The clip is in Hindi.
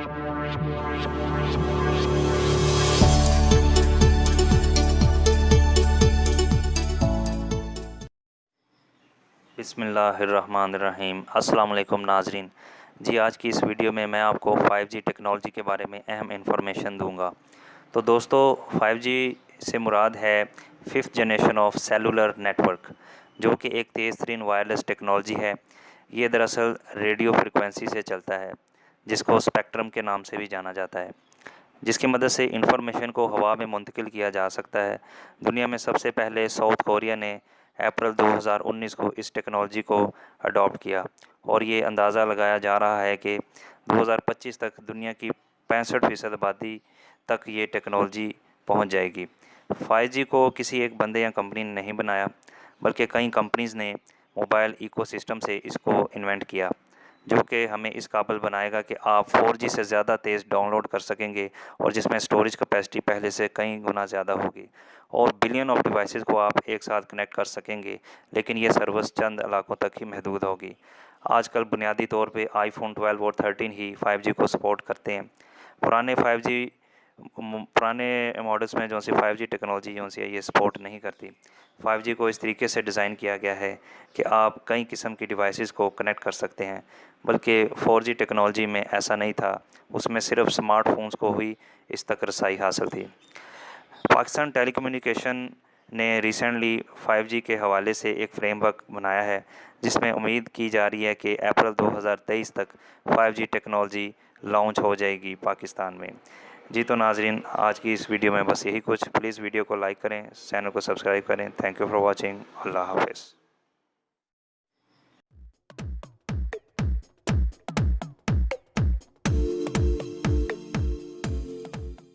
बिस्मिल्लाहिर्रहमानिर्रहीम। अस्सलाम वालेकुम नाजरीन। जी, आज की इस वीडियो में मैं आपको 5G टेक्नोलॉजी के बारे में अहम इंफॉर्मेशन दूंगा। तो दोस्तों, 5G से मुराद है fifth generation of cellular network, जो कि एक तेज़ तरीन वायरलेस टेक्नोलॉजी है। ये दरअसल रेडियो फ्रिक्वेंसी से चलता है, जिसको स्पेक्ट्रम के नाम से भी जाना जाता है, जिसकी मदद से इंफॉर्मेशन को हवा में मुंतकिल किया जा सकता है। दुनिया में सबसे पहले साउथ कोरिया ने अप्रैल 2019 को इस टेक्नोलॉजी को अडॉप्ट किया, और ये अंदाज़ा लगाया जा रहा है कि 2025 तक दुनिया की 65% आबादी तक ये टेक्नोलॉजी पहुंच जाएगी। 5G को किसी एक बंदे या कंपनी ने नहीं बनाया, बल्कि कई कंपनीज़ ने मोबाइल इकोसिस्टम से इसको इन्वेंट किया, जो कि हमें इस काबिल बनाएगा कि आप 4G से ज़्यादा तेज़ डाउनलोड कर सकेंगे, और जिसमें स्टोरेज कैपेसिटी पहले से कई गुना ज़्यादा होगी, और बिलियन ऑफ डिवाइसेस को आप एक साथ कनेक्ट कर सकेंगे। लेकिन ये सर्विस चंद इलाकों तक ही महदूद होगी। आजकल बुनियादी तौर पे iPhone 12 और 13 ही 5G को सपोर्ट करते हैं। पुराने मॉडल्स में जो सी 5G टेक्नोलॉजी जो सी है, ये सपोर्ट नहीं करती। 5G को इस तरीके से डिज़ाइन किया गया है कि आप कई किस्म की डिवाइसेस को कनेक्ट कर सकते हैं, बल्कि 4G टेक्नोलॉजी में ऐसा नहीं था। उसमें सिर्फ स्मार्टफोन्स को ही इस तक रसाई हासिल थी। पाकिस्तान टेलीकम्युनिकेशन ने रिसेंटली 5G के हवाले से एक फ्रेमवर्क बनाया है, जिसमें उम्मीद की जा रही है कि अप्रैल 2023 तक 5G टेक्नोलॉजी लॉन्च हो जाएगी पाकिस्तान में। जी तो नाजरीन, आज की इस वीडियो में बस यही कुछ। प्लीज़ वीडियो को लाइक करें, चैनल को सब्सक्राइब करें। Thank you for watching. अल्लाह हाफ़िज़।